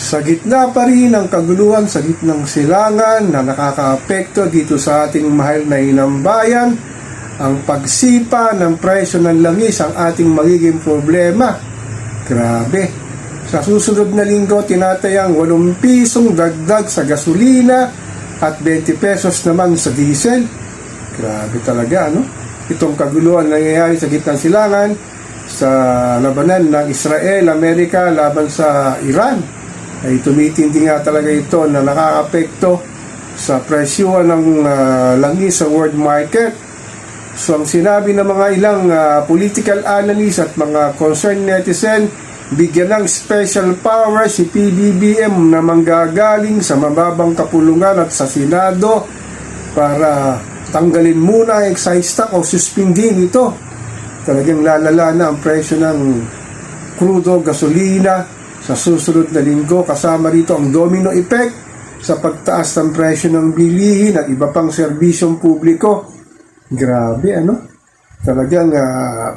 Sa gitna pa rin ng kaguluhan, sa gitnang silangan na nakakaapekto dito sa ating mahal na inang bayan, ang pagsipa ng presyo ng langis ang ating magiging problema. Grabe. Sa susunod na linggo, tinatayang 8 pisong dagdag sa gasolina at 20 pesos naman sa diesel. Grabe talaga, no? Itong kaguluhan nangyayari sa gitnang silangan sa labanan ng Israel, Amerika laban sa Iran ay tumitindi nga talaga ito na nakakaapekto sa presyo ng langis sa world market. So ang sinabi ng mga ilang political analysts at mga concerned netizen, bigyan ng special power si PBBM na manggagaling sa mababang kapulungan at sa Senado para tanggalin muna ang excise tax o suspindin ito. Talagang lalala na ang presyo ng krudo, gasolina sa susunod na linggo, kasama rito ang domino effect sa pagtaas ng presyo ng bilihin at iba pang serbisyong publiko. Grabe, ano? Talagang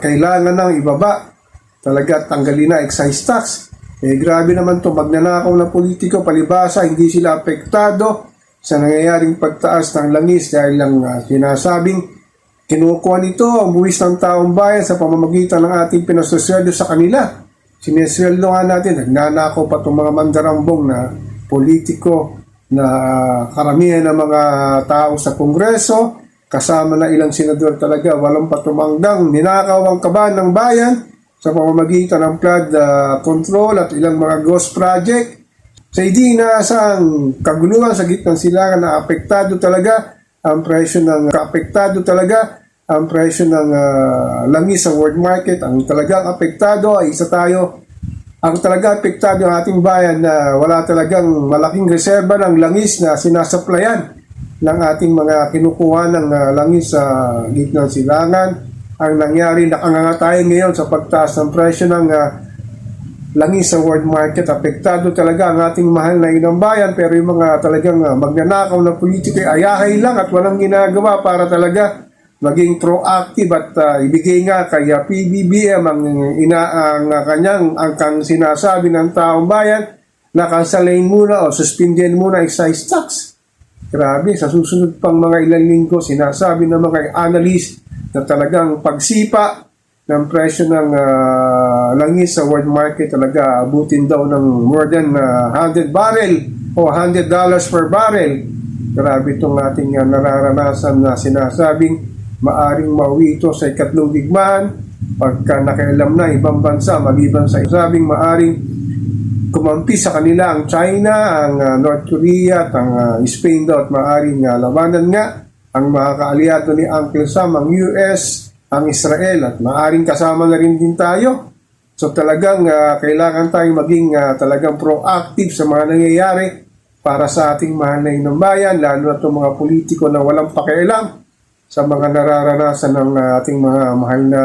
kailangan nang ibaba. Talaga tanggalin na excise tax. Grabe naman to, magnanakaw na politiko, palibasa, hindi sila apektado sa nangyayaring pagtaas ng langis dahil lang sinasabing kinukuha nito ang buwis ng taong bayan sa pamamagitan ng ating pinasosweldo sa kanila. Sinesweldo nga natin, nagnanakaw pa itong mga mandarambong na politiko na karamihan ng mga tao sa Kongreso, kasama na ilang senador talaga, walang patumanggang ninakaw ang kaban ng bayan sa pamamagitan ng flood control at ilang mga ghost project. Sa hindi inaasang kaguluhan sa gitnang silangan na apektado talaga ang presyo ng ang presyo ng langis sa world market. Ang talagang apektado ay isa tayo. Ang talagang apektado ng ating bayan na wala talagang malaking reserba ng langis na sinasaplayan ng ating mga kinukuha ng langis sa gitnang silangan. Ang nangyari, nakangangatayin ngayon sa pagtaas ng presyo ng langis sa world market. Apektado talaga ang ating mahal na inang bayan, pero yung mga talagang magnanakaw na politiko ay ayahay lang at walang ginagawa para talaga maging proactive at ibigay nga kay PBBM ang sinasabi ng taong bayan na kansalain muna o suspendin muna excise tax. Grabe, sa susunod pang mga ilang linggo, sinasabi ng mga analyst na talagang pagsipa ng presyo ng langis sa world market talaga abutin daw ng more than 100 barrel o $100 per barrel. Grabe itong ating nararanasan na sinasabing maaring mauwi ito sa ikatlong digmaan pagka nakialam na ibang bansa maliban sa sabing maaring kumampi sa kanila ang China, ang North Korea at ang Spain daw at maaring labanan nga ang mga kaalyado ni Uncle Sam, ang US, ang Israel at maaring kasama na rin din tayo. So talagang kailangan tayong maging talagang proactive sa mga nangyayari para sa ating mahal na inang bayan, lalo na itong mga politiko na walang pakialam sa mga nararanasan ng ating mga mahal na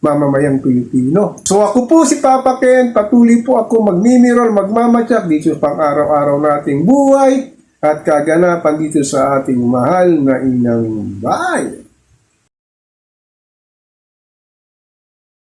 mamamayang Pilipino. So ako po si Papa Ken, patuloy po ako magmimirror, magmamatyak dito pang araw-araw nating buhay at kaganapan dito sa ating mahal na inang bayan.